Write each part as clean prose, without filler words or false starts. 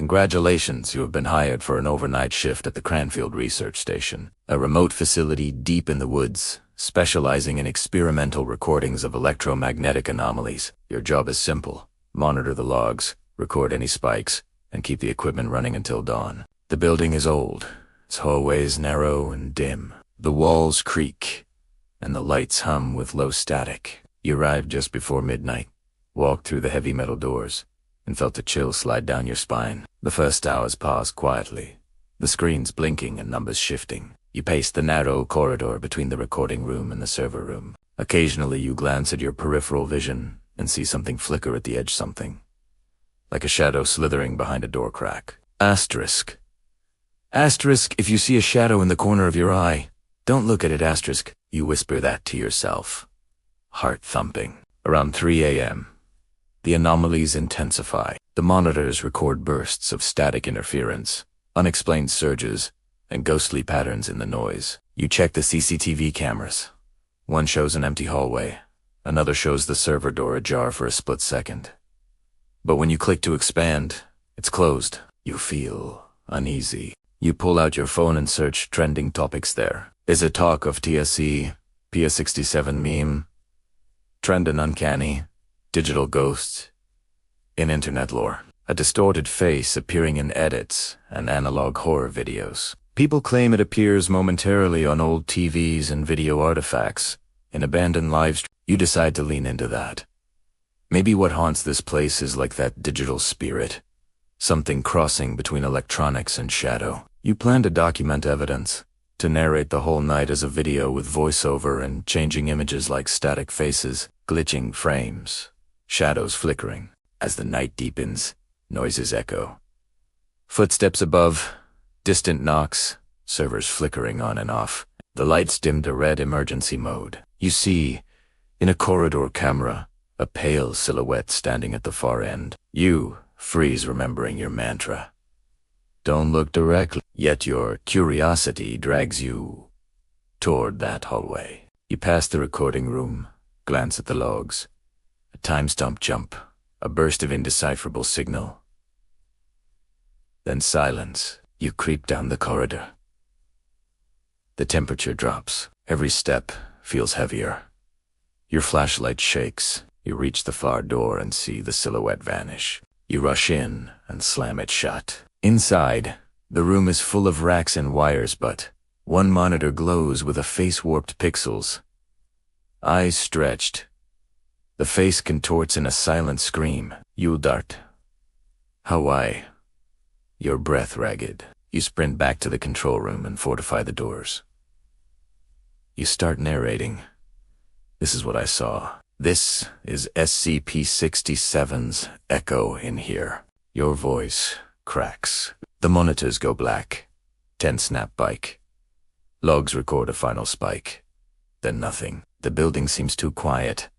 Congratulations, you have been hired for an overnight shift at the Cranfield Research Station, a remote facility deep in the woods, specializing in experimental recordings of electromagnetic anomalies. Your job is simple: monitor the logs, record any spikes, and keep the equipment running until dawn. The building is old, its hallways narrow and dim. The walls creak, and the lights hum with low static. You arrived just before midnight, walked through the heavy metal doors, and felt a chill slide down your spine. The first hours passed quietly, the screens blinking and numbers shifting. You paced the narrow corridor between the recording room and the server room. Occasionally you glance at your peripheral vision and see something flicker at the edge, something like a shadow slithering behind a door crack. Asterisk. Asterisk, if you see a shadow in the corner of your eye, don't look at it, asterisk. You whisper that to yourself. Heart thumping. Around 3 a.m., the anomalies intensify. The monitors record bursts of static interference, unexplained surges, and ghostly patterns in the noise. You check the CCTV cameras. One shows an empty hallway. Another shows the server door ajar for a split second. But when you click to expand, it's closed. You feel uneasy. You pull out your phone and search trending topics there. Is it talk of TSC, PS67 meme, trend and uncanny, digital ghosts, in internet lore, a distorted face appearing in edits and analog horror videos. People claim it appears momentarily on old TVs and video artifacts, in abandoned live streams. You decide to lean into that. Maybe what haunts this place is like that digital spirit, something crossing between electronics and shadow. You plan to document evidence, to narrate the whole night as a video with voiceover and changing images like static faces, glitching frames, shadows flickering. As the night deepens, noises echo. Footsteps above, distant knocks, servers flickering on and off. The lights dim to red emergency mode. You see, in a corridor camera, a pale silhouette standing at the far end. You freeze, remembering your mantra. Don't look directly, yet your curiosity drags you toward that hallway. You pass the recording room, glance at the logs. A timestamp jump, a burst of indecipherable signal. Then silence. You creep down the corridor. The temperature drops. Every step feels heavier. Your flashlight shakes. You reach the far door and see the silhouette vanish. You rush in and slam it shut. Inside, the room is full of racks and wires, but one monitor glows with a face-warped pixels. Eyes stretched. The face contorts in a silent scream. You dart. Hawaii. Your breath ragged. You sprint back to the control room and fortify the doors. You start narrating. This is what I saw. This is SCP-67's echo in here. Your voice cracks. The monitors go black. 10 snap bike. Logs record a final spike. Then nothing. The building seems too quiet.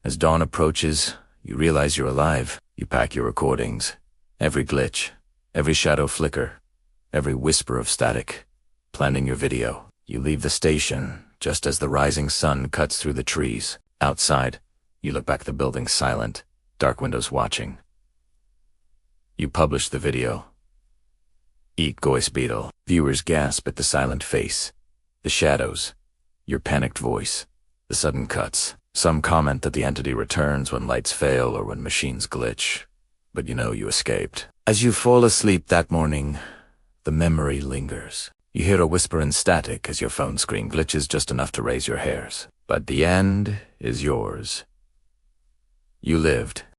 As dawn approaches, you realize you're alive. You pack your recordings. Every glitch, every shadow flicker, every whisper of static, planning your video. You leave the station just as the rising sun cuts through the trees. Outside, you look back, the building silent, dark windows watching. You publish the video. Eat Goice Beetle. Viewers gasp at the silent face, the shadows, your panicked voice, the sudden cuts. Some comment that the entity returns when lights fail or when machines glitch, but you know you escaped. As you fall asleep that morning, the memory lingers. You hear a whisper in static as your phone screen glitches just enough to raise your hairs. But the end is yours. You lived.